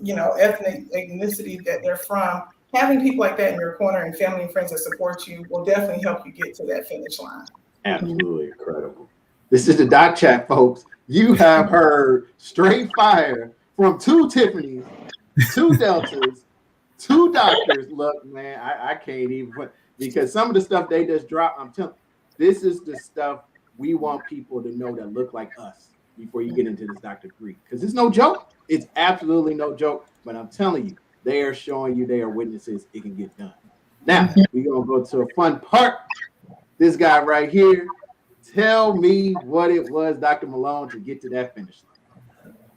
Speaker 3: you know, ethnicity that they're from, having people like that in your corner and family and friends that support you will definitely help you get to that finish line.
Speaker 1: Absolutely incredible. This is the Doc Chat, folks. You have heard straight fire from two Tiffanys, two Deltas, two doctors. Look, man, I can't even put, because some of the stuff they just dropped, I'm telling you, this is the stuff we want people to know that look like us before you get into this doctor degree. Because it's no joke. It's absolutely no joke. But I'm telling you, they are showing you, they are witnesses, it can get done. Now, we're going to go to a fun part. This guy right here, tell me what it was, Dr. Malone, to get to that finish line.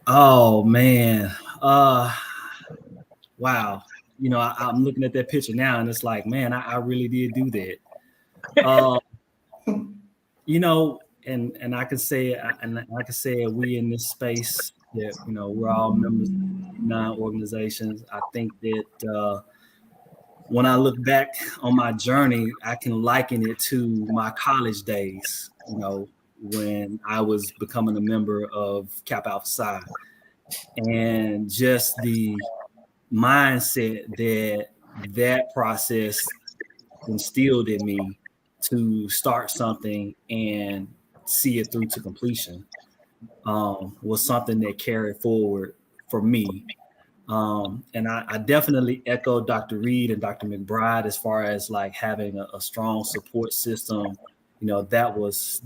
Speaker 4: Oh, man. Wow. You know, I'm looking at that picture now, and it's like, man, I really did do that. You know, and I can say, we in this space that, you know, we're all members of 9 organizations. I think that when I look back on my journey, I can liken it to my college days, you know, when I was becoming a member of Kappa Alpha Psi, and just the mindset that process instilled in me to start something and see it through to completion was something that carried forward for me. And I definitely echo Dr. Reed and Dr. McBride as far as like having a strong support system. You know, that was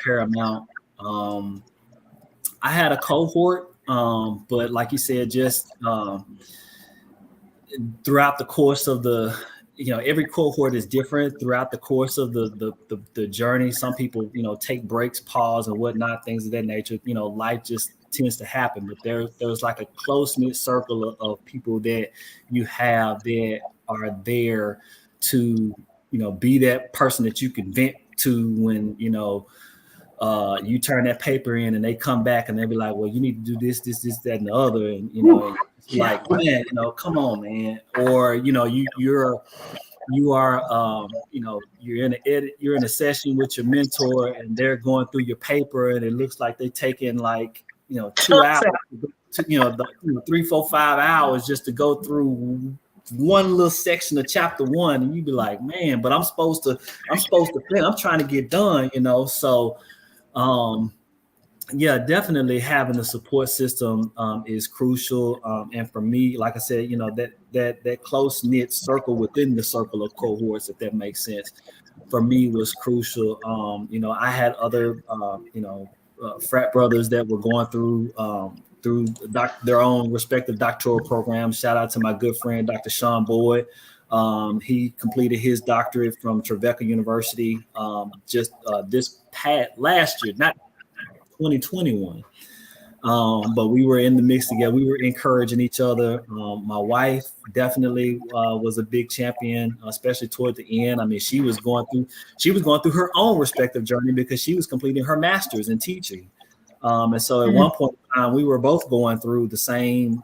Speaker 4: paramount. I had a cohort, but like you said, just throughout the course of the, you know, every cohort is different throughout the course of the journey. Some people, you know, take breaks, pause, and whatnot, things of that nature. You know, life just tends to happen, but there's like a close-knit circle of people that you have that are there to, you know, be that person that you can vent to when, you know, you turn that paper in and they come back and they'll be like, well, you need to do this, that, and the other. And, you know, it's like, man, you know, come on, man. Or, you know, you are, you know, you're in a session with your mentor and they're going through your paper and it looks like they're taking like, you know, 2 hours, you know, 3, 4, 5 hours just to go through one little section of chapter 1, and you'd be like, man, but I'm supposed to finish. I'm trying to get done, you know. So yeah, definitely having a support system is crucial. And for me, like I said, you know, that close-knit circle within the circle of cohorts, if that makes sense, for me was crucial. You know, I had other you know, frat brothers that were going through their own respective doctoral programs. Shout out to my good friend, Dr. Sean Boyd. He completed his doctorate from Trevecca University just this past last year, not 2021. But we were in the mix together. We were encouraging each other. My wife definitely was a big champion, especially toward the end. I mean, she was going through her own respective journey because she was completing her master's in teaching. And so at one point in time, we were both going through the same,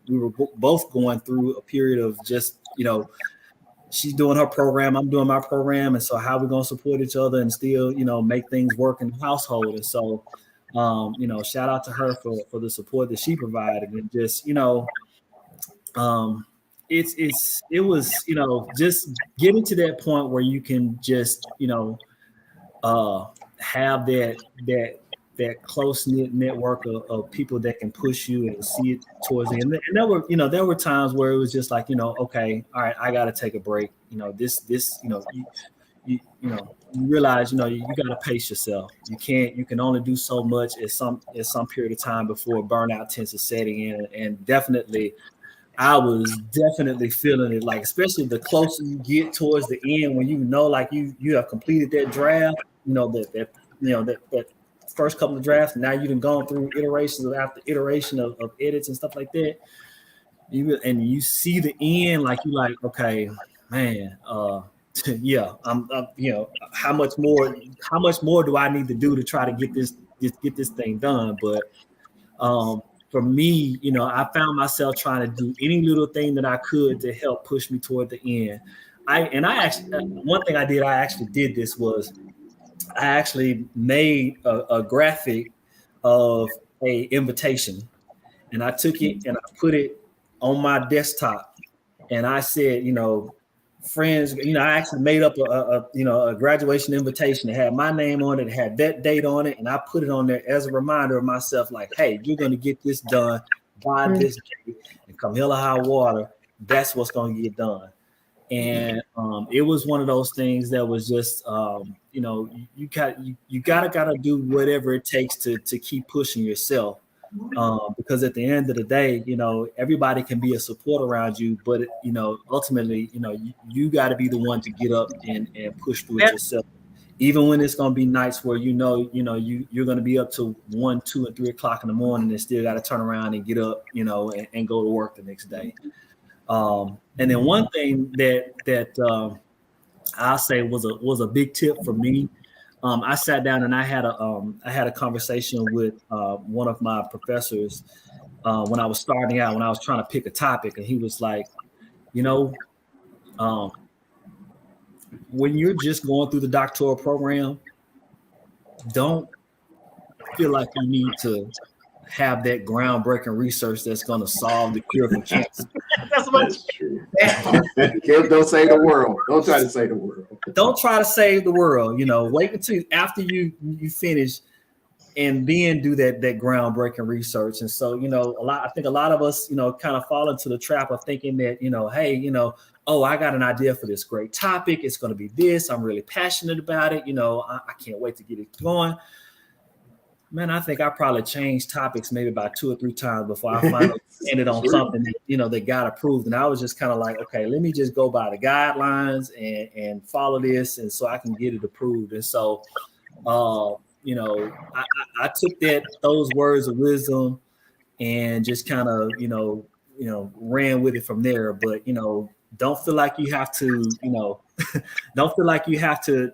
Speaker 4: we were both going through a period of just, you know, she's doing her program, I'm doing my program. And so how are we going to support each other and still, you know, make things work in the household? And so, you know, shout out to her for the support that she provided. And just, you know, it was, you know, just getting to that point where you can just, you know, have that that close-knit network of people that can push you and see it towards the end. And there were times where it was just like, okay, all right, I got to take a break. This, you realize, you got to pace yourself. You can only do so much at some period of time before burnout tends to set in. And definitely, I was definitely feeling it, like, especially the closer you get towards the end, when like you have completed that draft, that first couple of drafts, and now you've gone through iterations after iteration of edits and stuff like that. And you see the end, like you're like, okay, man, yeah, I'm how much more do I need to do to try to get this thing done? But for me, I found myself trying to do any little thing that I could to help push me toward the end. I actually, one thing I actually did this was I actually made a graphic of a invitation, and I took it and I put it on my desktop, and I said, friends, I actually made up a graduation invitation. It had my name on it, it had that date on it, and I put it on there as a reminder of myself, like, hey, you're going to get this done by this date, and come hell or high water, that's what's going to get done. And it was one of those things that was just, you gotta do whatever it takes to keep pushing yourself. Because at the end of the day, everybody can be a support around you, but ultimately, you got to be the one to get up and push through it yourself. Even when it's going to be nights where you're going to be up to 1, 2, and 3 o'clock in the morning, and still got to turn around and get up, and go to work the next day. And then one thing that I'll say was a big tip for me. I sat down and I had a conversation with one of my professors when I was starting out, when I was trying to pick a topic, and he was like, when you're just going through the doctoral program, don't feel like you need to have that groundbreaking research that's going to solve the cure for cancer.
Speaker 1: That's true. Don't say the world. Don't try to say the world.
Speaker 4: Don't try to save the world. Wait until after you finish, and then do that groundbreaking research. And so, I think a lot of us, kind of fall into the trap of thinking that, hey, oh, I got an idea for this great topic. It's going to be this. I'm really passionate about it. I can't wait to get it going. Man, I think I probably changed topics maybe about 2 or 3 times before I finally ended on something that, that got approved. And I was just kind of like, okay, let me just go by the guidelines and follow this, and so I can get it approved. And so, I took those words of wisdom and just kind of, ran with it from there. But, don't feel like you have to, don't feel like you have to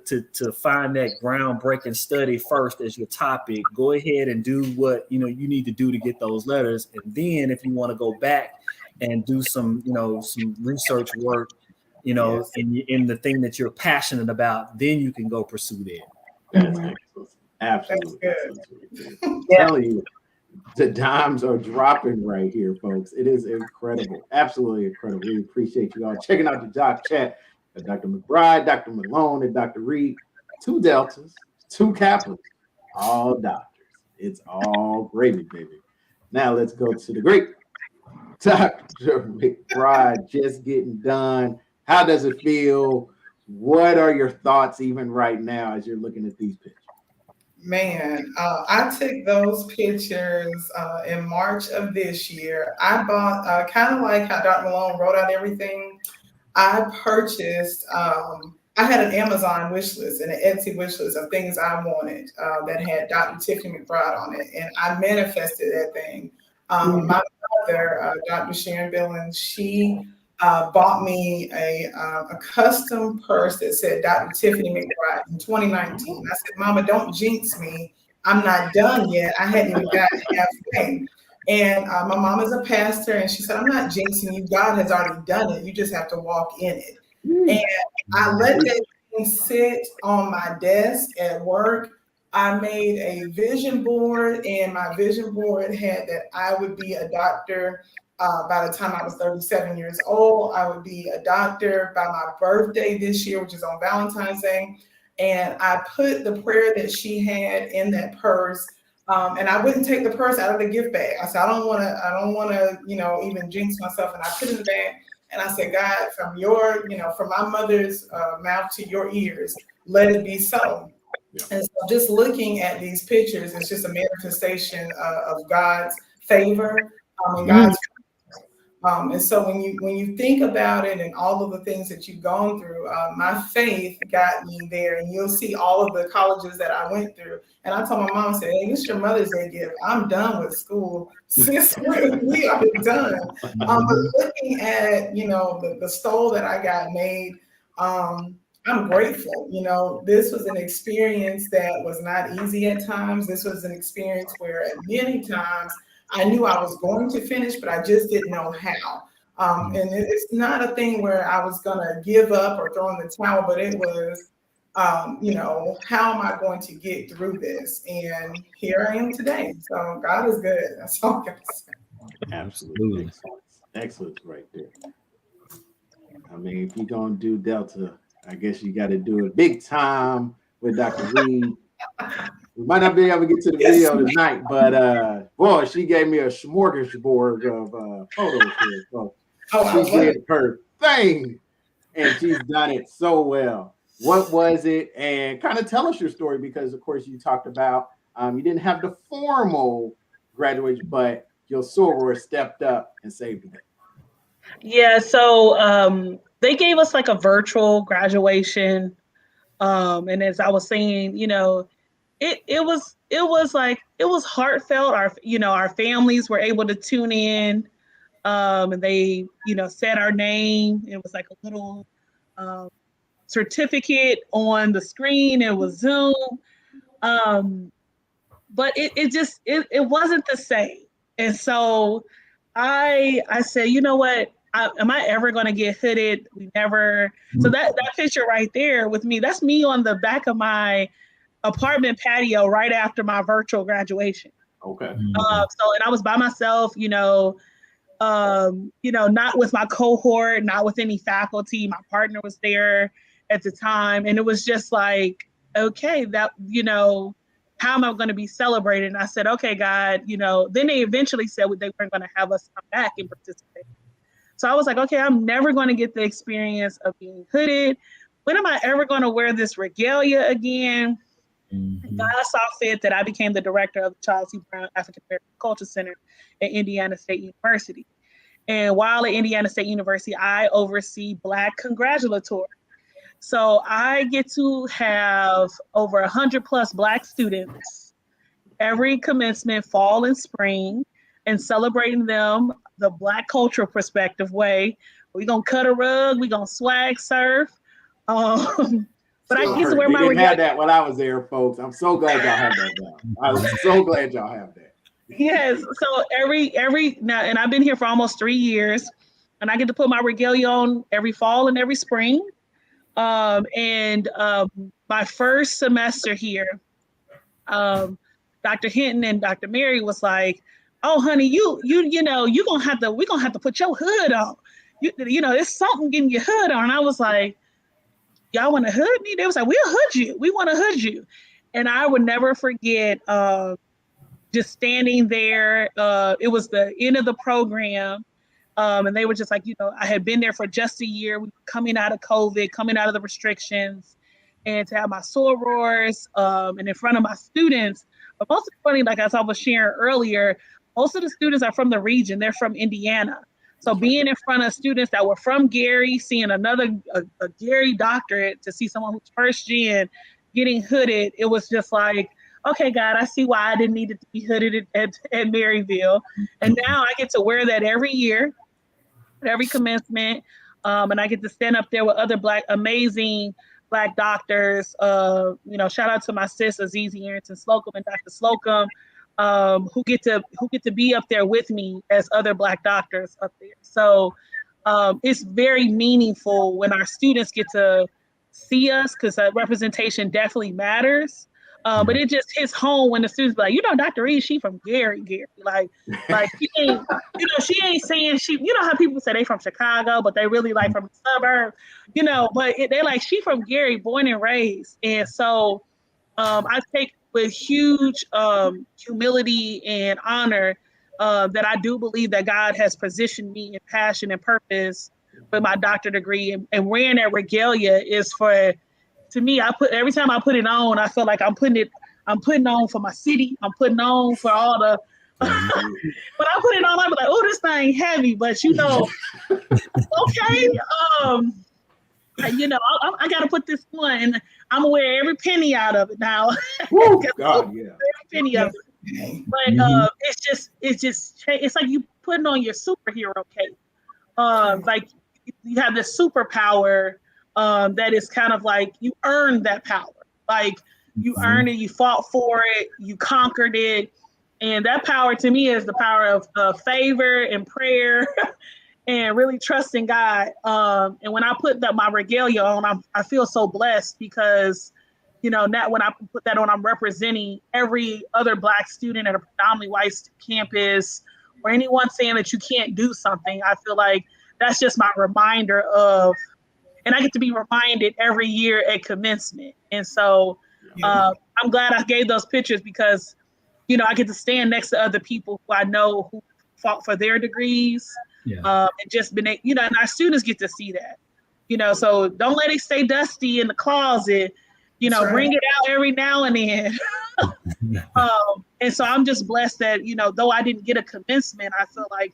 Speaker 4: find that groundbreaking study first as your topic. Go ahead and do what you need to do to get those letters, and then if you want to go back and do some some research work, in the thing that you're passionate about, then you can go pursue that.
Speaker 1: That's excellent. Absolutely. I'm telling you, the dimes are dropping right here, folks. It is incredible. Absolutely incredible. We appreciate you all checking out the doc chat. Dr. McBride, Dr. Malone, and Dr. Reed, 2 Deltas, 2 Kappas, all doctors. It's all gravy, baby. Now let's go to the great Dr. McBride, just getting done. How does it feel? What are your thoughts even right now as you're looking at these pictures?
Speaker 3: Man, I took those pictures in March of this year. I bought, kind of like how Dr. Malone wrote out everything, I purchased, I had an Amazon wish list and an Etsy wish list of things I wanted that had Dr. Tiffany McBride on it, and I manifested that thing. My mother, Dr. Sharon Billings, she bought me a custom purse that said Dr. Tiffany McBride in 2019. I said, Mama, don't jinx me. I'm not done yet. I hadn't even gotten halfway. And my mom is a pastor, and she said, I'm not jinxing you. God has already done it. You just have to walk in it. And I let that thing sit on my desk at work. I made a vision board, and my vision board had that I would be a doctor by the time I was 37 years old. I would be a doctor by my birthday this year, which is on Valentine's Day. And I put the prayer that she had in that purse. And I wouldn't take the purse out of the gift bag. I said, I don't want to, even jinx myself. And I put it in the bag and I said, God, from my mother's mouth to your ears, let it be so. Yeah. And so just looking at these pictures, it's just a manifestation of God's favor and God's. And so when you think about it and all of the things that you've gone through, my faith got me there. And you'll see all of the colleges that I went through. And I told my mom, I said, hey, this is your Mother's Day gift. I'm done with school. Sis, we are done. But looking at, the stole that I got made, I'm grateful. This was an experience that was not easy at times. This was an experience where at many times I knew I was going to finish, but I just didn't know how. And it's not a thing where I was going to give up or throw in the towel, but it was, how am I going to get through this? And here I am today. So God is good. That's all I can say.
Speaker 1: Absolutely. Excellent right there. I mean, if you're going to do Delta, I guess you got to do it big time with Dr. Reed. We might not be able to get to the video tonight, but boy, she gave me a smorgasbord of photos here. So she did her thing, and she's done it so well. What was it? And kind of tell us your story, because of course you talked about you didn't have the formal graduation, but your soror stepped up and saved the day.
Speaker 2: Yeah, so they gave us like a virtual graduation, and as I was saying, it was heartfelt. Our families were able to tune in, and they said our name. It was like a little certificate on the screen. It was Zoom, but it wasn't the same. And so I said, you know what? Am I ever going to get hooded? We never. So that picture right there with me, that's me on the back of my apartment patio right after my virtual graduation.
Speaker 1: Okay.
Speaker 2: And I was by myself, not with my cohort, not with any faculty. My partner was there at the time. And it was just like, okay, that, how am I going to be celebrated? And I said, okay, God, then they eventually said they weren't going to have us come back and participate. So I was like, okay, I'm never going to get the experience of being hooded. When am I ever going to wear this regalia again? Mm-hmm. God saw fit that I became the director of the Charles C. Brown African American Culture Center at Indiana State University. And while at Indiana State University, I oversee Black Congratulatory. So I get to have over 100 plus Black students every commencement, fall and spring, and celebrating them the Black cultural perspective way. We're going to cut a rug. We're going to swag surf. But I get to wear my
Speaker 1: regalia. Had that when I was there, folks. I'm so glad y'all have that now. I'm so glad y'all have that.
Speaker 2: Yes. So every now, and I've been here for almost 3 years, and I get to put my regalia on every fall and every spring. And my first semester here, Dr. Hinton and Dr. Mary was like, "Oh, honey, we're gonna have to put your hood on. It's something getting your hood on." And I was like, y'all want to hood me? They was like, we'll hood you. We want to hood you. And I would never forget just standing there. It was the end of the program. And they were just like, I had been there for just a year. We were coming out of COVID, coming out of the restrictions, and to have my sorors and in front of my students. But most funny, like as I was sharing earlier, most of the students are from the region. They're from Indiana. So being in front of students that were from Gary, seeing a Gary doctorate, to see someone who's first gen getting hooded, it was just like, okay, God, I see why I didn't need it to be hooded at Maryville. And now I get to wear that every year, at every commencement. And I get to stand up there with other amazing Black doctors. Shout out to my sis, Azizi Arrington Slocum and Dr. Slocum. Who get to be up there with me as other Black doctors up there. So it's very meaningful when our students get to see us, because that representation definitely matters. But it just hits home when the students be like, Dr. Reed, she from Gary. Like she ain't, she ain't saying she, how people say they from Chicago, but they really like from the suburb, but they're like, she from Gary, born and raised. And so I take with huge humility and honor that I do believe that God has positioned me in passion and purpose with my doctorate degree. And wearing that regalia is for, to me, every time I put it on, I feel like I'm putting on for my city. I'm putting on for all the, when I put it on, I'm like, oh, this thing heavy, but okay. I got to put this on, and I'm gonna wear every penny out of it now.
Speaker 1: Woo, God, yeah.
Speaker 2: Every penny of it. But it's like you putting on your superhero cape. Like you have this superpower that is kind of like you earned that power. Like you earned it, you fought for it, you conquered it, and that power to me is the power of favor and prayer. And really trusting God. And when I put my regalia on, I feel so blessed because, now when I put that on, I'm representing every other Black student at a predominantly white campus, or anyone saying that you can't do something. I feel like that's just my reminder and I get to be reminded every year at commencement. And so I'm glad I gave those pictures because, I get to stand next to other people who I know who fought for their degrees. And just been, and our students get to see that, so don't let it stay dusty in the closet, right. Bring it out every now and then. And so I'm just blessed that, though I didn't get a commencement, I feel like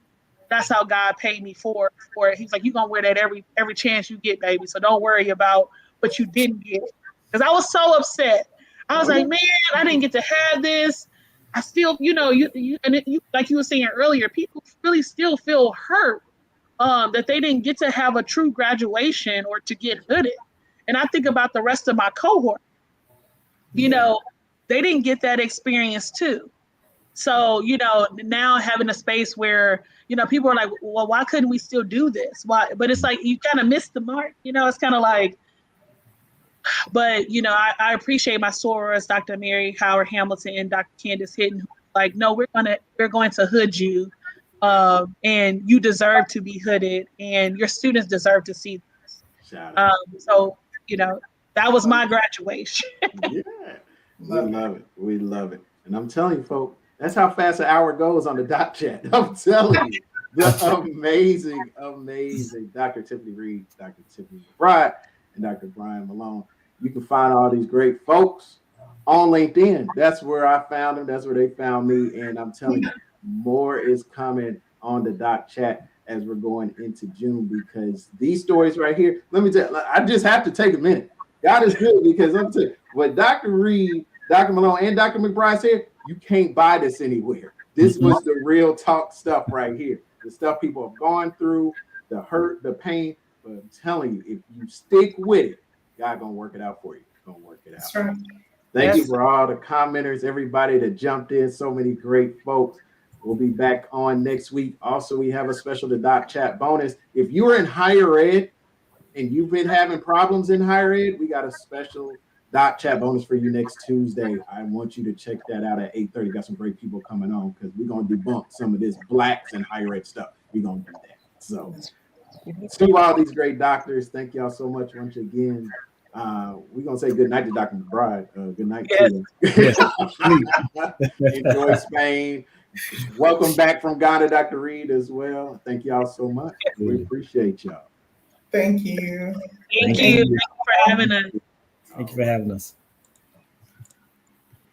Speaker 2: that's how God paid me for it. He's like, you're going to wear that every chance you get, baby. So don't worry about what you didn't get. Because I was so upset. I was like, man, I didn't get to have this. I still, like you were saying earlier, people really still feel hurt that they didn't get to have a true graduation or to get hooded. And I think about the rest of my cohort. They didn't get that experience too. So, now having a space where, people are like, well, why couldn't we still do this? Why? But it's like you kind of missed the mark. It's kind of like, but, I appreciate my sorors, Dr. Mary Howard Hamilton and Dr. Candace Hitton, who like, no, we're going to hood you, and you deserve to be hooded, and your students deserve to see this. So, that was my graduation.
Speaker 1: Yeah, we love it. We love it. And I'm telling you, folks, that's how fast an hour goes on the doc chat. I'm telling you, the amazing Dr. Tiffany Reed, Dr. Tiffany McBride, and Dr. Brian Malone. You can find all these great folks on LinkedIn. That's where I found them. That's where they found me. And I'm telling you, more is coming on the doc chat as we're going into June, because these stories right here, let me tell you, I just have to take a minute. God is good, because I'm telling you, what Dr. Reed, Dr. Malone, and Dr. McBride said, you can't buy this anywhere. This was the real talk stuff right here. The stuff people have gone through, the hurt, the pain. But I'm telling you, if you stick with it, God gonna work it out for you. Gonna work it out.
Speaker 3: That's right.
Speaker 1: Thank you for all the commenters, everybody that jumped in. So many great folks. We'll be back on next week. Also, we have a special to doc chat bonus. If you are in higher ed and you've been having problems in higher ed, we got a special doc chat bonus for you next Tuesday. I want you to check that out at 8:30. Got some great people coming on, because we're gonna debunk some of this Blacks and higher ed stuff. We're gonna do that. So to all these great doctors, thank y'all so much once again. We're gonna say good night to Dr. McBride. Good night to you. Enjoy Spain. Welcome back from Ghana, Dr. Reed, as well. Thank y'all so much. We appreciate y'all.
Speaker 3: Thank you.
Speaker 2: Thank you for having us.
Speaker 4: Thank you for having us.